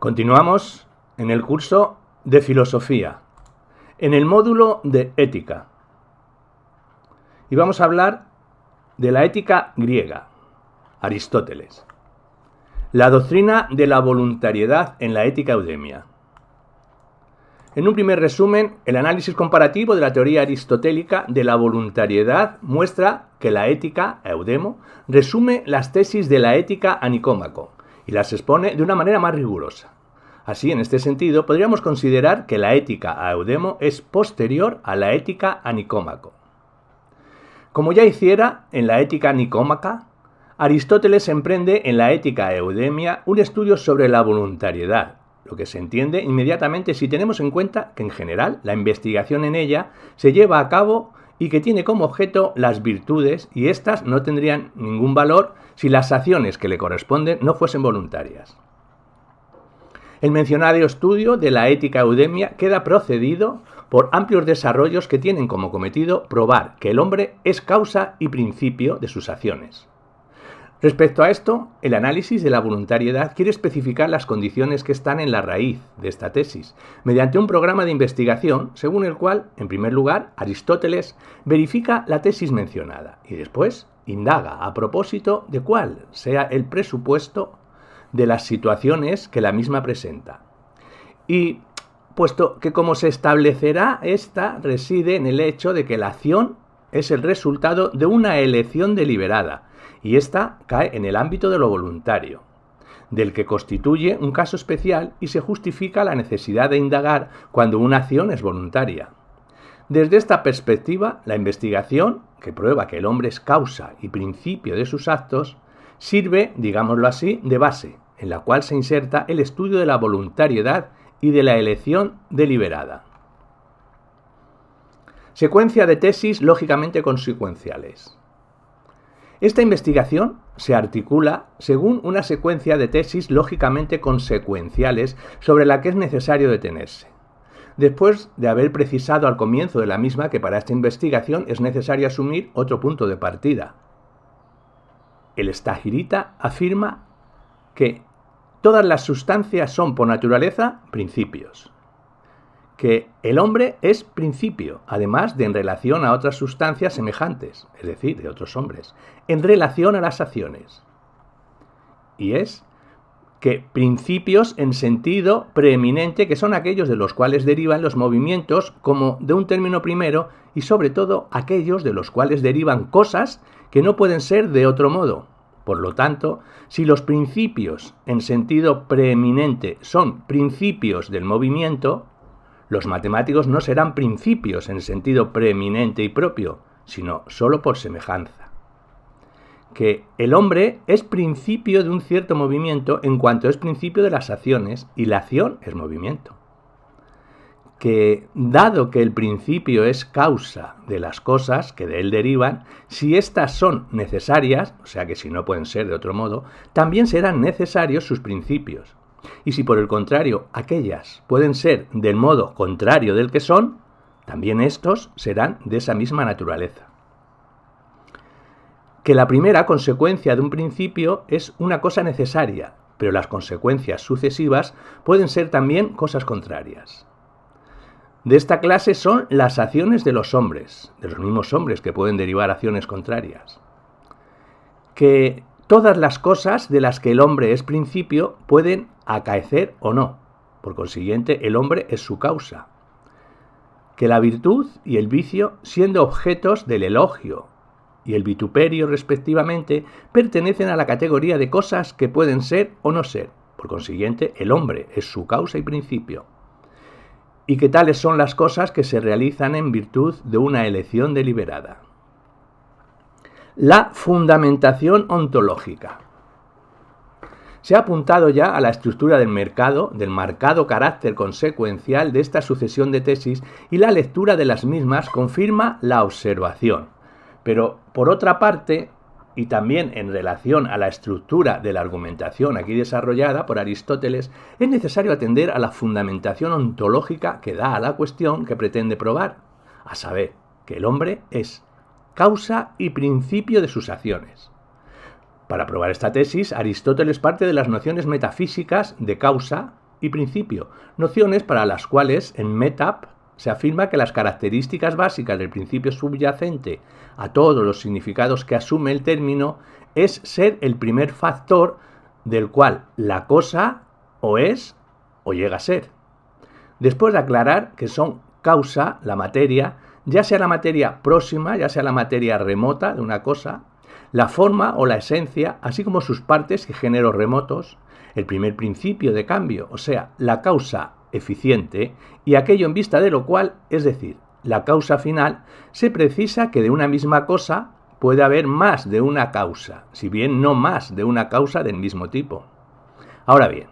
Continuamos en el curso de filosofía, en el módulo de ética. Y vamos a hablar de la ética griega, Aristóteles. La doctrina de la voluntariedad en la ética eudemia. En un primer resumen, el análisis comparativo de la teoría aristotélica de la voluntariedad muestra que la ética, eudemo, resume las tesis de la ética a Nicómaco y las expone de una manera más rigurosa. Así, en este sentido, podríamos considerar que la ética a Eudemo es posterior a la ética a Nicómaco. Como ya hiciera en la ética nicómaca, Aristóteles emprende en la ética eudemia un estudio sobre la voluntariedad, lo que se entiende inmediatamente si tenemos en cuenta que en general la investigación en ella se lleva a cabo y que tiene como objeto las virtudes y éstas no tendrían ningún valor si las acciones que le corresponden no fuesen voluntarias. El mencionado estudio de la ética eudemia queda precedido por amplios desarrollos que tienen como cometido probar que el hombre es causa y principio de sus acciones. Respecto a esto, el análisis de la voluntariedad quiere especificar las condiciones que están en la raíz de esta tesis, mediante un programa de investigación según el cual, en primer lugar, Aristóteles verifica la tesis mencionada y después indaga a propósito de cuál sea el presupuesto de las situaciones que la misma presenta. Y puesto que como se establecerá, esta reside en el hecho de que la acción es el resultado de una elección deliberada, y ésta cae en el ámbito de lo voluntario, del que constituye un caso especial y se justifica la necesidad de indagar cuando una acción es voluntaria. Desde esta perspectiva, la investigación, que prueba que el hombre es causa y principio de sus actos, sirve, digámoslo así, de base, en la cual se inserta el estudio de la voluntariedad y de la elección deliberada. Secuencia de tesis lógicamente consecuenciales. Esta investigación se articula según una secuencia de tesis lógicamente consecuenciales sobre la que es necesario detenerse. Después de haber precisado al comienzo de la misma que para esta investigación es necesario asumir otro punto de partida. El Stagirita afirma que todas las sustancias son por naturaleza principios, que el hombre es principio, además de en relación a otras sustancias semejantes, es decir, de otros hombres, en relación a las acciones. Y es que principios en sentido preeminente, que son aquellos de los cuales derivan los movimientos como de un término primero y sobre todo aquellos de los cuales derivan cosas que no pueden ser de otro modo. Por lo tanto, si los principios en sentido preeminente son principios del movimiento, los matemáticos no serán principios en sentido preeminente y propio, sino solo por semejanza. Que el hombre es principio de un cierto movimiento en cuanto es principio de las acciones, y la acción es movimiento. Que, dado que el principio es causa de las cosas que de él derivan, si éstas son necesarias, o sea que si no pueden ser de otro modo, también serán necesarios sus principios. Y si por el contrario aquellas pueden ser del modo contrario del que son, también estos serán de esa misma naturaleza. Que la primera consecuencia de un principio es una cosa necesaria, pero las consecuencias sucesivas pueden ser también cosas contrarias. De esta clase son las acciones de los hombres, de los mismos hombres que pueden derivar acciones contrarias. Que todas las cosas de las que el hombre es principio pueden acaecer o no. Por consiguiente, el hombre es su causa. Que la virtud y el vicio, siendo objetos del elogio y el vituperio respectivamente, pertenecen a la categoría de cosas que pueden ser o no ser. Por consiguiente, el hombre es su causa y principio. Y que tales son las cosas que se realizan en virtud de una elección deliberada. La fundamentación ontológica. Se ha apuntado ya a la estructura del marcado carácter consecuencial de esta sucesión de tesis, y la lectura de las mismas confirma la observación. Pero, por otra parte, y también en relación a la estructura de la argumentación aquí desarrollada por Aristóteles, es necesario atender a la fundamentación ontológica que da a la cuestión que pretende probar, a saber, que el hombre es causa y principio de sus acciones. Para probar esta tesis, Aristóteles parte de las nociones metafísicas de causa, y principio, nociones para las cuales en MetApp se afirma que las características básicas del principio subyacente a todos los significados que asume el término es ser el primer factor del cual la cosa o es o llega a ser. Después de aclarar que son causa, la materia, ya sea la materia próxima, ya sea la materia remota de una cosa, la forma o la esencia, así como sus partes y géneros remotos, el primer principio de cambio, o sea, la causa eficiente, y aquello en vista de lo cual, es decir, la causa final, se precisa que de una misma cosa puede haber más de una causa, si bien no más de una causa del mismo tipo. Ahora bien,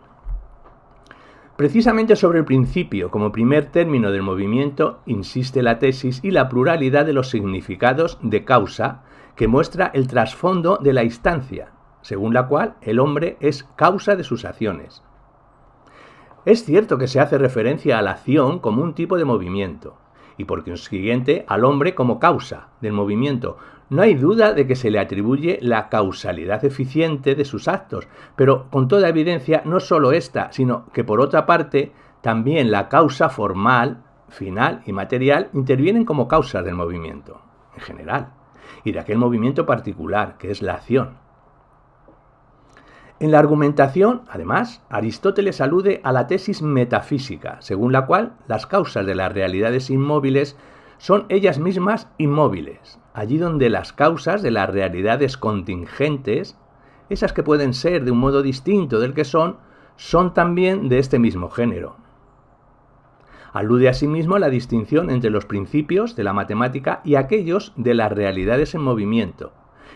precisamente sobre el principio como primer término del movimiento insiste la tesis y la pluralidad de los significados de causa que muestra el trasfondo de la instancia, según la cual el hombre es causa de sus acciones. Es cierto que se hace referencia a la acción como un tipo de movimiento, y por consiguiente al hombre como causa del movimiento. No hay duda de que se le atribuye la causalidad eficiente de sus actos, pero con toda evidencia no solo esta, sino que por otra parte también la causa formal, final y material intervienen como causas del movimiento, en general, y de aquel movimiento particular, que es la acción. En la argumentación, además, Aristóteles alude a la tesis metafísica, según la cual las causas de las realidades inmóviles son ellas mismas inmóviles, allí donde las causas de las realidades contingentes, esas que pueden ser de un modo distinto del que son también de este mismo género. Alude asimismo a la distinción entre los principios de la matemática y aquellos de las realidades en movimiento,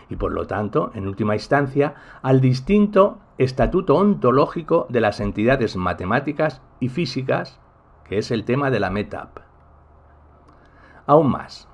y por lo tanto, en última instancia, al distinto estatuto ontológico de las entidades matemáticas y físicas, que es el tema de la MetApp. Aún más,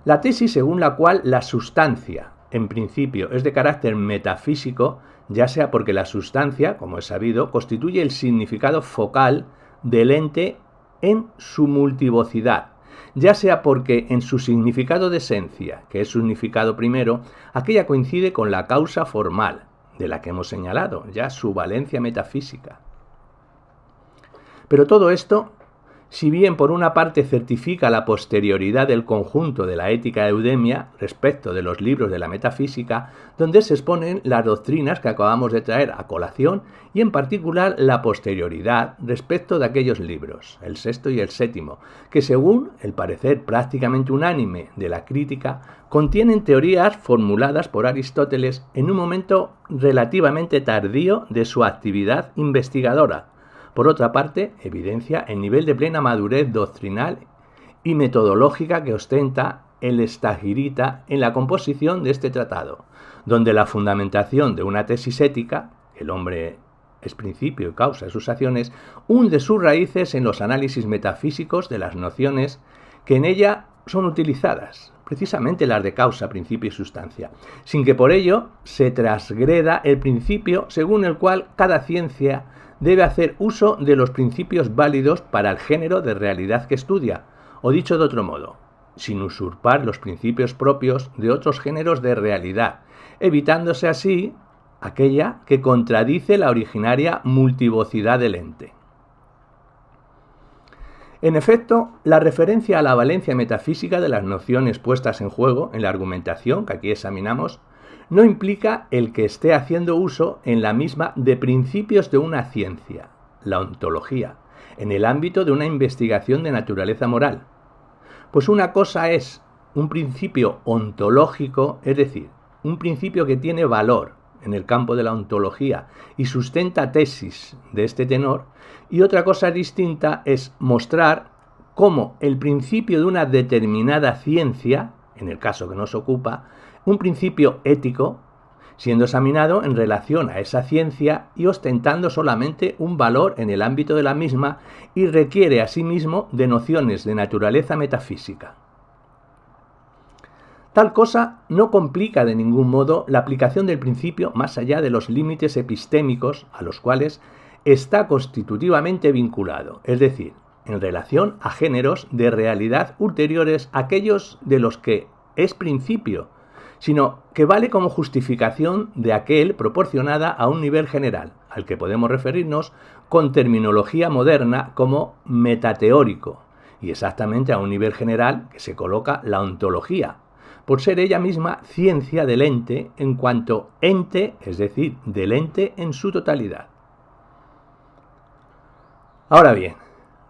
la tesis según la cual la sustancia, en principio, es de carácter metafísico, ya sea porque la sustancia, como es sabido, constituye el significado focal del ente en su multivocidad, ya sea porque en su significado de esencia, que es su significado primero, aquella coincide con la causa formal, de la que hemos señalado, ya su valencia metafísica. Pero todo esto, si bien por una parte certifica la posterioridad del conjunto de la ética de Eudemia respecto de los libros de la metafísica, donde se exponen las doctrinas que acabamos de traer a colación, y en particular la posterioridad respecto de aquellos libros, el sexto y el séptimo, que según el parecer prácticamente unánime de la crítica, contienen teorías formuladas por Aristóteles en un momento relativamente tardío de su actividad investigadora. Por otra parte, evidencia el nivel de plena madurez doctrinal y metodológica que ostenta el Stagirita en la composición de este tratado, donde la fundamentación de una tesis ética, el hombre es principio y causa de sus acciones, hunde sus raíces en los análisis metafísicos de las nociones que en ella son utilizadas, precisamente las de causa, principio y sustancia, sin que por ello se transgreda el principio según el cual cada ciencia debe hacer uso de los principios válidos para el género de realidad que estudia, o dicho de otro modo, sin usurpar los principios propios de otros géneros de realidad, evitándose así aquella que contradice la originaria multivocidad del ente. En efecto, la referencia a la valencia metafísica de las nociones puestas en juego en la argumentación que aquí examinamos no implica el que esté haciendo uso en la misma de principios de una ciencia, la ontología, en el ámbito de una investigación de naturaleza moral. Pues una cosa es un principio ontológico, es decir, un principio que tiene valor en el campo de la ontología y sustenta tesis de este tenor, y otra cosa distinta es mostrar cómo el principio de una determinada ciencia, en el caso que nos ocupa, un principio ético, siendo examinado en relación a esa ciencia y ostentando solamente un valor en el ámbito de la misma, y requiere asimismo de nociones de naturaleza metafísica. Tal cosa no complica de ningún modo la aplicación del principio más allá de los límites epistémicos a los cuales está constitutivamente vinculado, es decir, en relación a géneros de realidad ulteriores a aquellos de los que es principio, sino que vale como justificación de aquel proporcionada a un nivel general, al que podemos referirnos con terminología moderna como metateórico, y exactamente a un nivel general que se coloca la ontología, por ser ella misma ciencia del ente en cuanto ente, es decir, del ente en su totalidad. Ahora bien,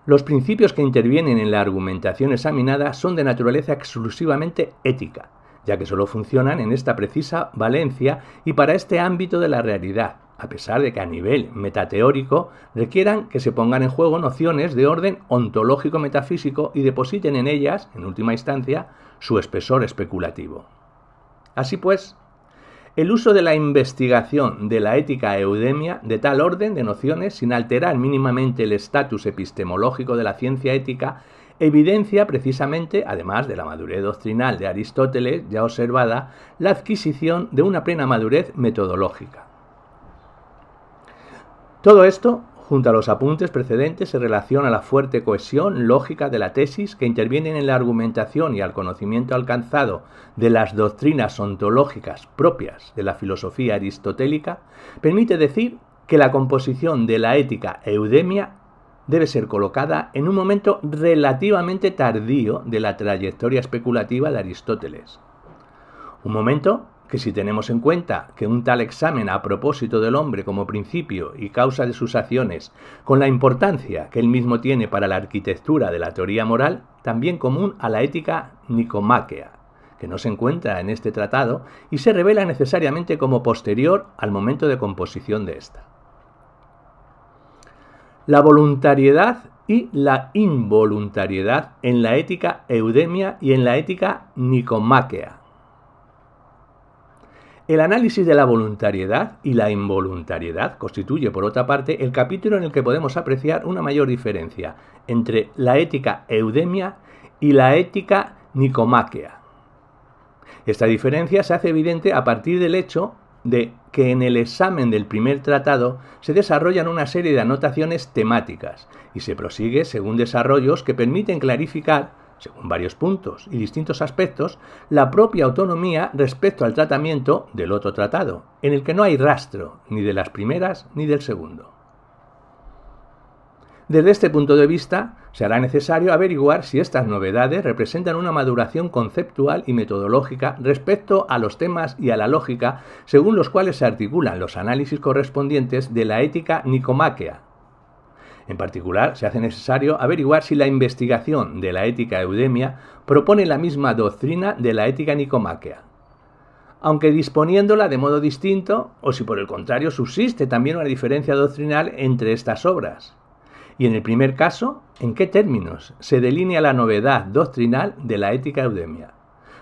los principios que intervienen en la argumentación examinada son de naturaleza exclusivamente ética, ya que solo funcionan en esta precisa valencia y para este ámbito de la realidad, a pesar de que a nivel metateórico requieran que se pongan en juego nociones de orden ontológico-metafísico y depositen en ellas, en última instancia, su espesor especulativo. Así pues, el uso de la investigación de la ética eudemia de tal orden de nociones, sin alterar mínimamente el estatus epistemológico de la ciencia ética, evidencia precisamente, además de la madurez doctrinal de Aristóteles ya observada, la adquisición de una plena madurez metodológica. Todo esto, junto a los apuntes precedentes, se relaciona a la fuerte cohesión lógica de la tesis que intervienen en la argumentación y al conocimiento alcanzado de las doctrinas ontológicas propias de la filosofía aristotélica, permite decir que la composición de la ética eudemia debe ser colocada en un momento relativamente tardío de la trayectoria especulativa de Aristóteles. Un momento que, si tenemos en cuenta que un tal examen a propósito del hombre como principio y causa de sus acciones, con la importancia que él mismo tiene para la arquitectura de la teoría moral, también común a la ética nicomáquea, que no se encuentra en este tratado y se revela necesariamente como posterior al momento de composición de esta. La voluntariedad y la involuntariedad en la ética eudemia y en la ética nicomáquea. El análisis de la voluntariedad y la involuntariedad constituye, por otra parte, el capítulo en el que podemos apreciar una mayor diferencia entre la ética eudemia y la ética nicomáquea. Esta diferencia se hace evidente a partir del hecho de que en el examen del primer tratado se desarrollan una serie de anotaciones temáticas y se prosigue según desarrollos que permiten clarificar, según varios puntos y distintos aspectos, la propia autonomía respecto al tratamiento del otro tratado, en el que no hay rastro ni de las primeras ni del segundo. Desde este punto de vista, se hará necesario averiguar si estas novedades representan una maduración conceptual y metodológica respecto a los temas y a la lógica según los cuales se articulan los análisis correspondientes de la ética nicomáquea. En particular, se hace necesario averiguar si la investigación de la ética eudemia propone la misma doctrina de la ética nicomáquea, aunque disponiéndola de modo distinto, o si por el contrario subsiste también una diferencia doctrinal entre estas obras. Y en el primer caso, ¿en qué términos se delinea la novedad doctrinal de la ética eudemia?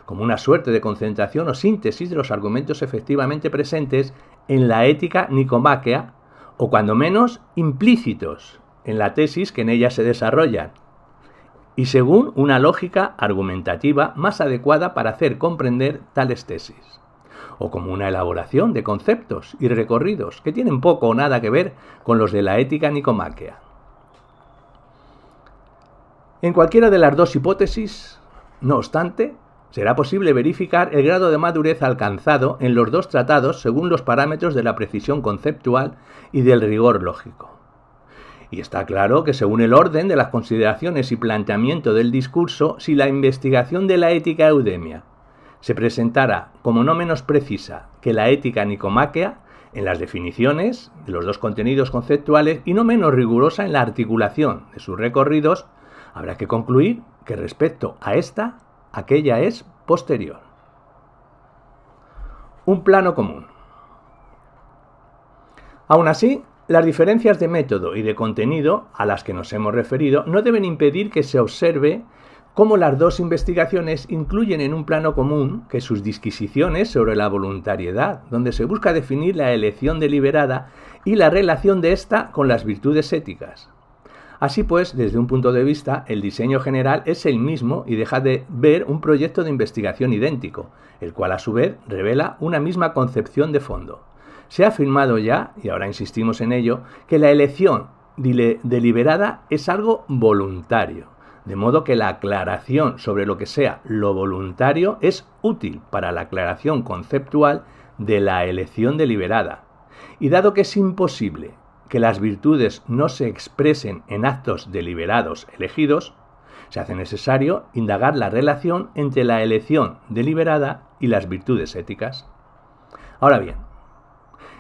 Como una suerte de concentración o síntesis de los argumentos efectivamente presentes en la ética nicomáquea, o cuando menos implícitos en la tesis que en ella se desarrollan, y según una lógica argumentativa más adecuada para hacer comprender tales tesis, o como una elaboración de conceptos y recorridos que tienen poco o nada que ver con los de la ética nicomáquea. En cualquiera de las dos hipótesis, no obstante, será posible verificar el grado de madurez alcanzado en los dos tratados según los parámetros de la precisión conceptual y del rigor lógico. Y está claro que según el orden de las consideraciones y planteamiento del discurso, si la investigación de la ética eudemia se presentara como no menos precisa que la ética nicomáquea en las definiciones de los dos contenidos conceptuales y no menos rigurosa en la articulación de sus recorridos, habrá que concluir que respecto a esta, aquella es posterior. Un plano común. Aún así, las diferencias de método y de contenido a las que nos hemos referido no deben impedir que se observe cómo las dos investigaciones incluyen en un plano común que sus disquisiciones sobre la voluntariedad, donde se busca definir la elección deliberada y la relación de ésta con las virtudes éticas. Así pues, desde un punto de vista, el diseño general es el mismo y deja de ver un proyecto de investigación idéntico, el cual a su vez revela una misma concepción de fondo. Se ha afirmado ya, y ahora insistimos en ello, que la elección deliberada es algo voluntario, de modo que la aclaración sobre lo que sea lo voluntario es útil para la aclaración conceptual de la elección deliberada. Y dado que es imposible que las virtudes no se expresen en actos deliberados elegidos, se hace necesario indagar la relación entre la elección deliberada y las virtudes éticas. Ahora bien,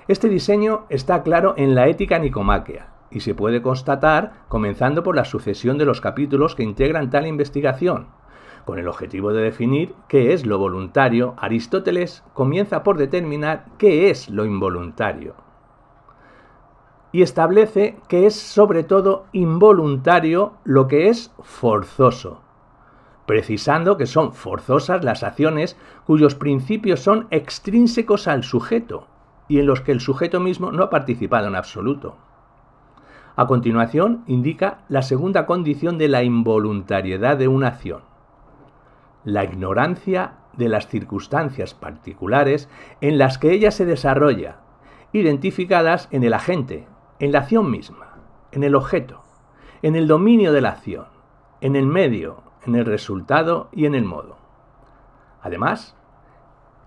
este diseño está claro en la Ética nicomáquea y se puede constatar comenzando por la sucesión de los capítulos que integran tal investigación. Con el objetivo de definir qué es lo voluntario, Aristóteles comienza por determinar qué es lo involuntario y establece que es sobre todo involuntario lo que es forzoso, precisando que son forzosas las acciones cuyos principios son extrínsecos al sujeto y en los que el sujeto mismo no ha participado en absoluto. A continuación, indica la segunda condición de la involuntariedad de una acción: la ignorancia de las circunstancias particulares en las que ella se desarrolla, identificadas en el agente, en la acción misma, en el objeto, en el dominio de la acción, en el medio, en el resultado y en el modo. Además,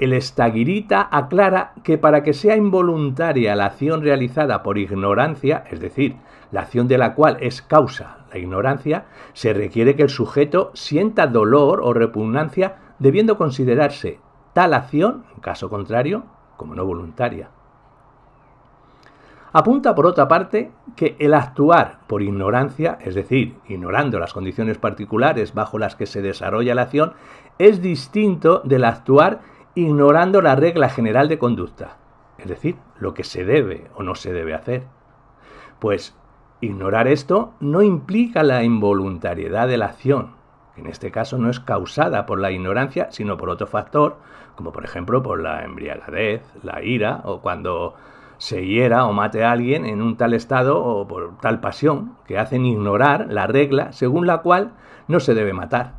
el estagirita aclara que para que sea involuntaria la acción realizada por ignorancia, es decir, la acción de la cual es causa la ignorancia, se requiere que el sujeto sienta dolor o repugnancia, debiendo considerarse tal acción, en caso contrario, como no voluntaria. Apunta, por otra parte, que el actuar por ignorancia, es decir, ignorando las condiciones particulares bajo las que se desarrolla la acción, es distinto del actuar ignorando la regla general de conducta, es decir, lo que se debe o no se debe hacer. Pues ignorar esto no implica la involuntariedad de la acción, que en este caso no es causada por la ignorancia, sino por otro factor, como por ejemplo por la embriaguez, la ira, o cuando se hiera o mate a alguien en un tal estado o por tal pasión, que hacen ignorar la regla según la cual no se debe matar,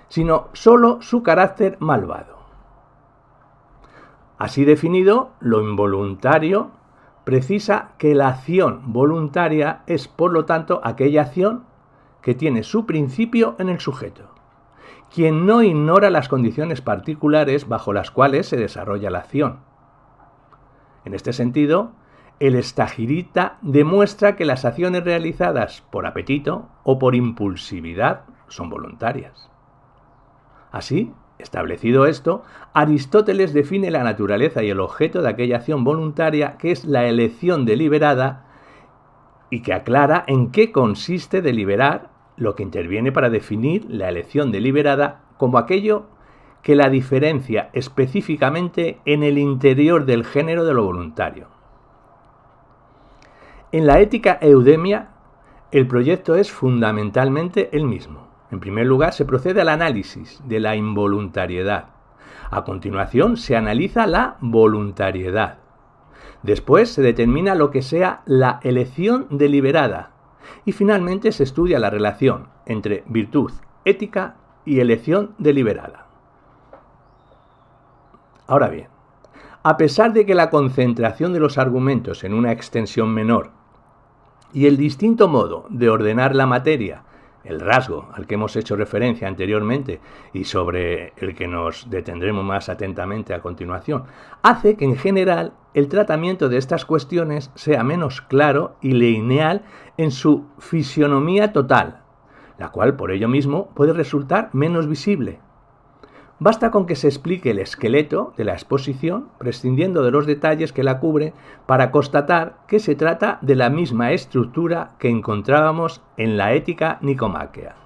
sino solo su carácter malvado. Así definido, lo involuntario precisa que la acción voluntaria es, por lo tanto, aquella acción que tiene su principio en el sujeto, quien no ignora las condiciones particulares bajo las cuales se desarrolla la acción. En este sentido, el estagirita demuestra que las acciones realizadas por apetito o por impulsividad son voluntarias. Así, establecido esto, Aristóteles define la naturaleza y el objeto de aquella acción voluntaria que es la elección deliberada y que aclara en qué consiste deliberar, lo que interviene para definir la elección deliberada como aquello que la diferencia específicamente en el interior del género de lo voluntario. En la Ética Eudemia, el proyecto es fundamentalmente el mismo. En primer lugar, se procede al análisis de la involuntariedad. A continuación, se analiza la voluntariedad. Después, se determina lo que sea la elección deliberada. Y finalmente, se estudia la relación entre virtud ética y elección deliberada. Ahora bien, a pesar de que la concentración de los argumentos en una extensión menor y el distinto modo de ordenar la materia, el rasgo al que hemos hecho referencia anteriormente y sobre el que nos detendremos más atentamente a continuación, hace que en general el tratamiento de estas cuestiones sea menos claro y lineal en su fisionomía total, la cual por ello mismo puede resultar menos visible. Basta con que se explique el esqueleto de la exposición, prescindiendo de los detalles que la cubre, para constatar que se trata de la misma estructura que encontrábamos en la Ética nicomáquea.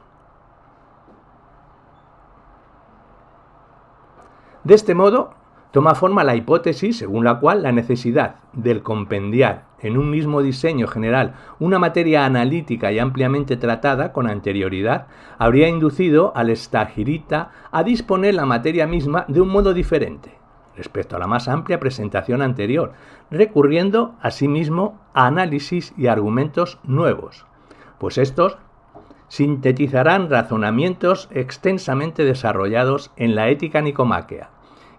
De este modo, toma forma la hipótesis según la cual la necesidad del compendiar en un mismo diseño general una materia analítica y ampliamente tratada con anterioridad habría inducido al estagirita a disponer la materia misma de un modo diferente respecto a la más amplia presentación anterior, recurriendo asimismo a análisis y argumentos nuevos, pues estos sintetizarán razonamientos extensamente desarrollados en la Ética nicomáquea,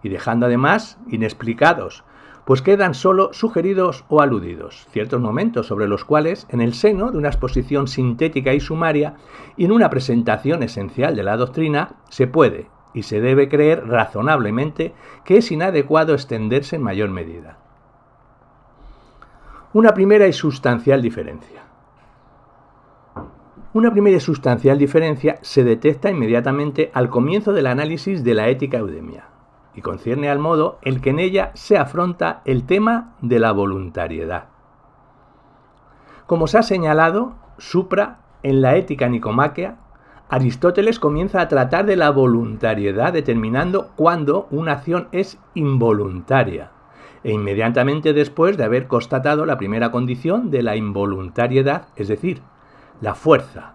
y dejando además inexplicados pues quedan solo sugeridos o aludidos, ciertos momentos sobre los cuales, en el seno de una exposición sintética y sumaria y en una presentación esencial de la doctrina, se puede y se debe creer razonablemente que es inadecuado extenderse en mayor medida. Una primera y sustancial diferencia. Una primera y sustancial diferencia se detecta inmediatamente al comienzo del análisis de la ética eudemia y concierne al modo en que en ella se afronta el tema de la voluntariedad. Como se ha señalado, supra, en la ética nicomáquea, Aristóteles comienza a tratar de la voluntariedad determinando cuándo una acción es involuntaria e inmediatamente después de haber constatado la primera condición de la involuntariedad, es decir, la fuerza.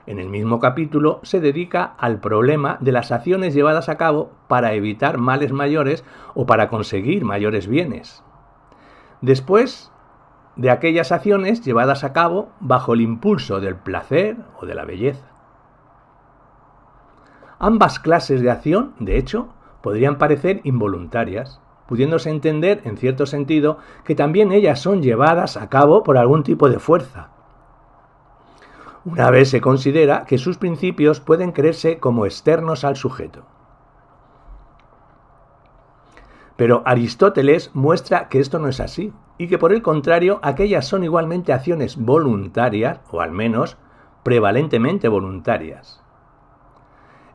En el mismo capítulo se dedica al problema de las acciones llevadas a cabo para evitar males mayores o para conseguir mayores bienes. Después de aquellas acciones llevadas a cabo bajo el impulso del placer o de la belleza. Ambas clases de acción, de hecho, podrían parecer involuntarias, pudiéndose entender, en cierto sentido, que también ellas son llevadas a cabo por algún tipo de fuerza. Una vez se considera que sus principios pueden creerse como externos al sujeto. Pero Aristóteles muestra que esto no es así, y que por el contrario, aquellas son igualmente acciones voluntarias, o al menos prevalentemente voluntarias.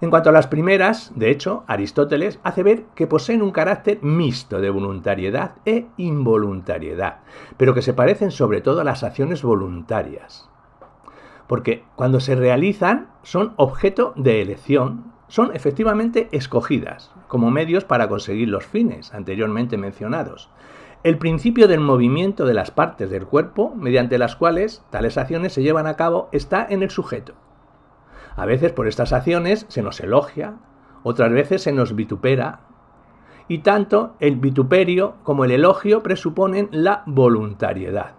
En cuanto a las primeras, de hecho, Aristóteles hace ver que poseen un carácter mixto de voluntariedad e involuntariedad, pero que se parecen sobre todo a las acciones voluntarias. Porque cuando se realizan son objeto de elección, son efectivamente escogidas como medios para conseguir los fines anteriormente mencionados. El principio del movimiento de las partes del cuerpo, mediante las cuales tales acciones se llevan a cabo, está en el sujeto. A veces por estas acciones se nos elogia, otras veces se nos vitupera, y tanto el vituperio como el elogio presuponen la voluntariedad.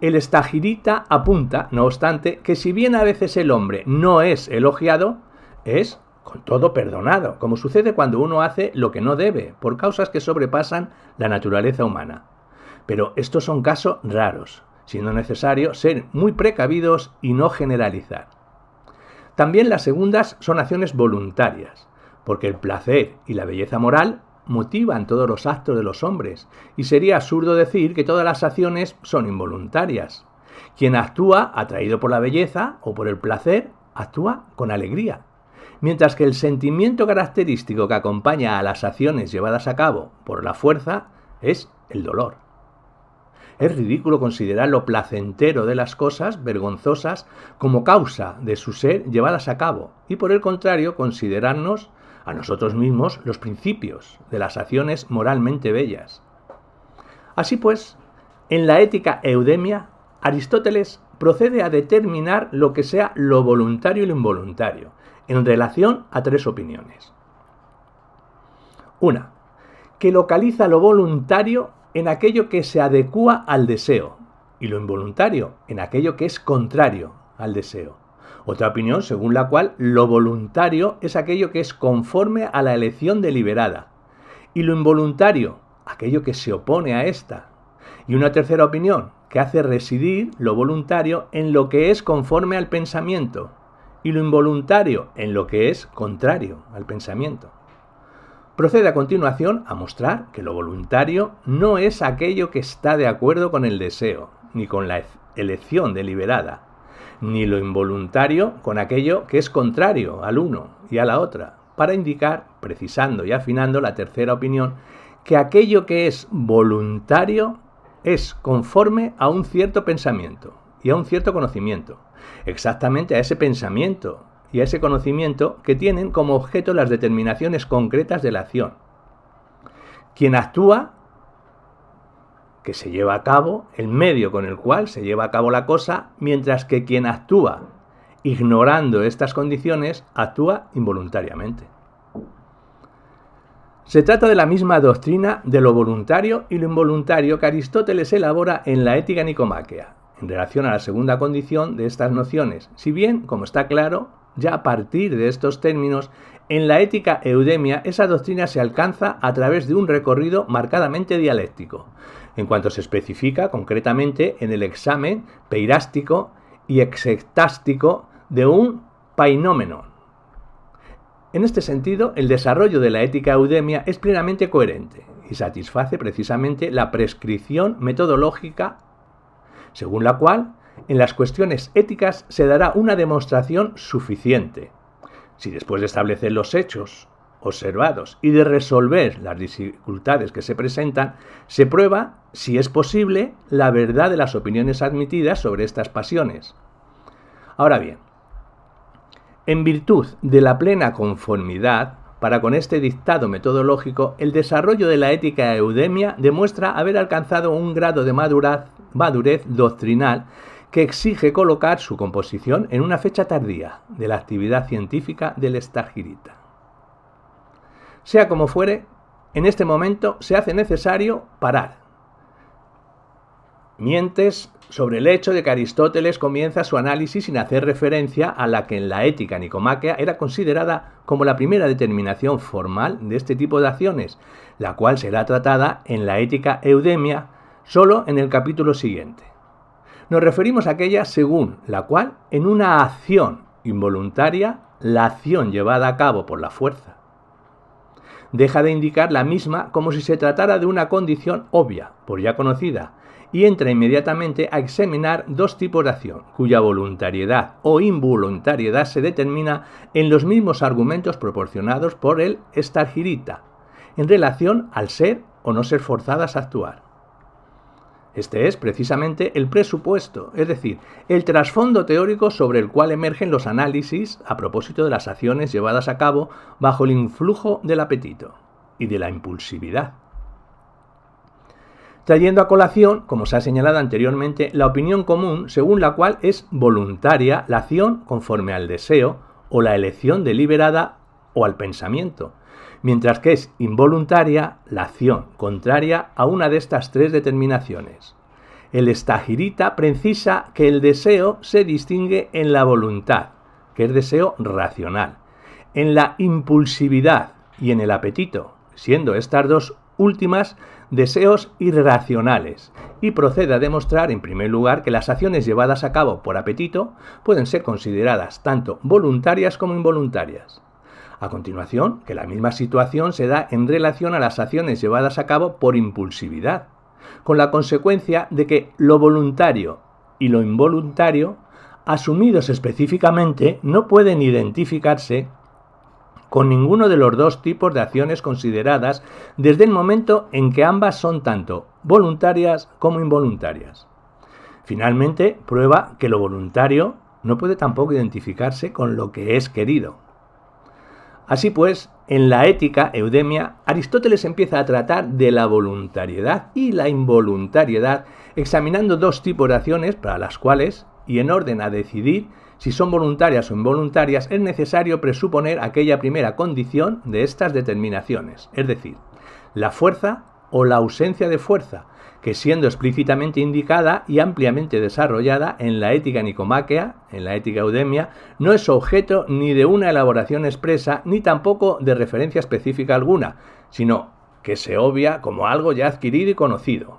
El estagirita apunta, no obstante, que si bien a veces el hombre no es elogiado, es con todo perdonado, como sucede cuando uno hace lo que no debe, por causas que sobrepasan la naturaleza humana. Pero estos son casos raros, siendo necesario ser muy precavidos y no generalizar. También las segundas son acciones voluntarias, porque el placer y la belleza moral motivan todos los actos de los hombres, y sería absurdo decir que todas las acciones son involuntarias. Quien actúa atraído por la belleza o por el placer, actúa con alegría, mientras que el sentimiento característico que acompaña a las acciones llevadas a cabo por la fuerza es el dolor. Es ridículo considerar lo placentero de las cosas vergonzosas como causa de su ser llevadas a cabo, y por el contrario considerarnos a nosotros mismos los principios de las acciones moralmente bellas. Así pues, en la ética eudemia, Aristóteles procede a determinar lo que sea lo voluntario y lo involuntario, en relación a tres opiniones. Una, que localiza lo voluntario en aquello que se adecúa al deseo, y lo involuntario en aquello que es contrario al deseo. Otra opinión según la cual lo voluntario es aquello que es conforme a la elección deliberada, y lo involuntario aquello que se opone a esta. Y una tercera opinión que hace residir lo voluntario en lo que es conforme al pensamiento, y lo involuntario en lo que es contrario al pensamiento. Procede a continuación a mostrar que lo voluntario no es aquello que está de acuerdo con el deseo, ni con la elección deliberada, ni lo involuntario con aquello que es contrario al uno y a la otra, para indicar, precisando y afinando la tercera opinión, que aquello que es voluntario es conforme a un cierto pensamiento y a un cierto conocimiento, exactamente a ese pensamiento y a ese conocimiento que tienen como objeto las determinaciones concretas de la acción. Quien actúa, que se lleva a cabo, el medio con el cual se lleva a cabo la cosa, mientras que quien actúa, ignorando estas condiciones, actúa involuntariamente. Se trata de la misma doctrina de lo voluntario y lo involuntario que Aristóteles elabora en la Ética Nicomáquea, en relación a la segunda condición de estas nociones, si bien, como está claro, ya a partir de estos términos, En la ética eudemia, esa doctrina se alcanza a través de un recorrido marcadamente dialéctico, en cuanto se especifica concretamente en el examen peirástico y exectástico de un painómeno. En este sentido, el desarrollo de la ética eudemia es plenamente coherente y satisface precisamente la prescripción metodológica, según la cual en las cuestiones éticas se dará una demostración suficiente. Si después de establecer los hechos observados y de resolver las dificultades que se presentan, se prueba, si es posible, la verdad de las opiniones admitidas sobre estas pasiones. Ahora bien, en virtud de la plena conformidad para con este dictado metodológico, el desarrollo de la ética eudemia demuestra haber alcanzado un grado de madurez doctrinal que exige colocar su composición en una fecha tardía de la actividad científica del Stagirita. Sea como fuere, en este momento se hace necesario parar. Mientes sobre el hecho de que Aristóteles comienza su análisis sin hacer referencia a la que en la ética nicomáquea era considerada como la primera determinación formal de este tipo de acciones, la cual será tratada en la ética eudemia solo en el capítulo siguiente. Nos referimos a aquella según la cual, en una acción involuntaria, la acción llevada a cabo por la fuerza deja de indicar la misma como si se tratara de una condición obvia, por ya conocida, y entra inmediatamente a examinar dos tipos de acción, cuya voluntariedad o involuntariedad se determina en los mismos argumentos proporcionados por el Stagirita, en relación al ser o no ser forzadas a actuar. Este es precisamente el presupuesto, es decir, el trasfondo teórico sobre el cual emergen los análisis a propósito de las acciones llevadas a cabo bajo el influjo del apetito y de la impulsividad. Trayendo a colación, como se ha señalado anteriormente, la opinión común según la cual es voluntaria la acción conforme al deseo o la elección deliberada o al pensamiento, mientras que es involuntaria la acción contraria a una de estas tres determinaciones. El Stagirita precisa que el deseo se distingue en la voluntad, que es deseo racional, en la impulsividad y en el apetito, siendo estas dos últimas deseos irracionales, y procede a demostrar en primer lugar que las acciones llevadas a cabo por apetito pueden ser consideradas tanto voluntarias como involuntarias. A continuación, que la misma situación se da en relación a las acciones llevadas a cabo por impulsividad, con la consecuencia de que lo voluntario y lo involuntario, asumidos específicamente, no pueden identificarse con ninguno de los dos tipos de acciones consideradas desde el momento en que ambas son tanto voluntarias como involuntarias. Finalmente, prueba que lo voluntario no puede tampoco identificarse con lo que es querido. Así pues, en la ética eudemia, Aristóteles empieza a tratar de la voluntariedad y la involuntariedad, examinando dos tipos de acciones para las cuales, y en orden a decidir si son voluntarias o involuntarias, es necesario presuponer aquella primera condición de estas determinaciones, es decir, la fuerza o la ausencia de fuerza, que siendo explícitamente indicada y ampliamente desarrollada en la ética nicomáquea, en la ética eudemia, no es objeto ni de una elaboración expresa, ni tampoco de referencia específica alguna, sino que se obvia como algo ya adquirido y conocido.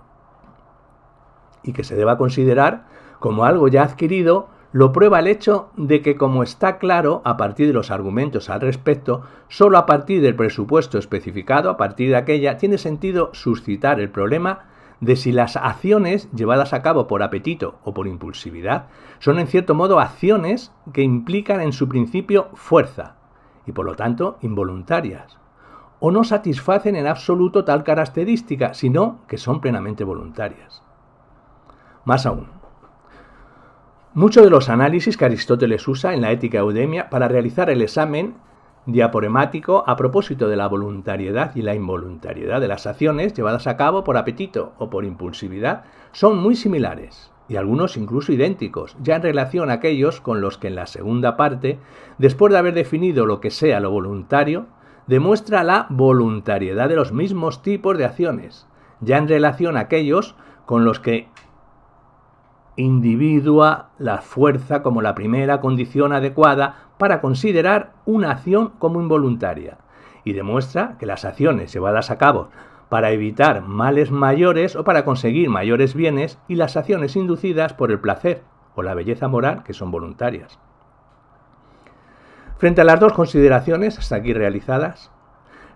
Y que se deba considerar como algo ya adquirido, lo prueba el hecho de que, como está claro a partir de los argumentos al respecto, solo a partir del presupuesto especificado, a partir de aquella, tiene sentido suscitar el problema de si las acciones llevadas a cabo por apetito o por impulsividad son en cierto modo acciones que implican en su principio fuerza y por lo tanto involuntarias, o no satisfacen en absoluto tal característica, sino que son plenamente voluntarias. Más aún, muchos de los análisis que Aristóteles usa en la ética eudemia para realizar el examen diaporemático a propósito de la voluntariedad y la involuntariedad de las acciones llevadas a cabo por apetito o por impulsividad son muy similares, y algunos incluso idénticos, ya en relación a aquellos con los que en la segunda parte, después de haber definido lo que sea lo voluntario, demuestra la voluntariedad de los mismos tipos de acciones, ya en relación a aquellos con los que individua la fuerza como la primera condición adecuada para considerar una acción como involuntaria y demuestra que las acciones llevadas a cabo para evitar males mayores o para conseguir mayores bienes y las acciones inducidas por el placer o la belleza moral que son voluntarias. Frente a las dos consideraciones hasta aquí realizadas,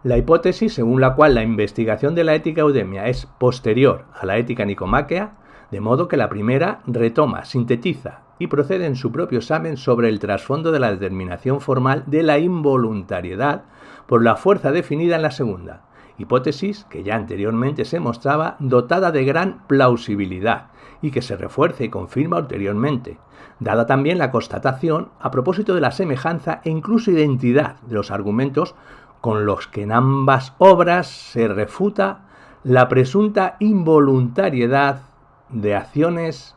la hipótesis según la cual la investigación de la ética eudemia es posterior a la ética nicomáquea, de modo que la primera retoma, sintetiza y procede en su propio examen sobre el trasfondo de la determinación formal de la involuntariedad por la fuerza definida en la segunda, hipótesis que ya anteriormente se mostraba dotada de gran plausibilidad y que se refuerza y confirma ulteriormente, dada también la constatación a propósito de la semejanza e incluso identidad de los argumentos con los que en ambas obras se refuta la presunta involuntariedad de acciones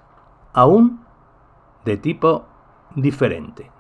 aún de tipo diferente.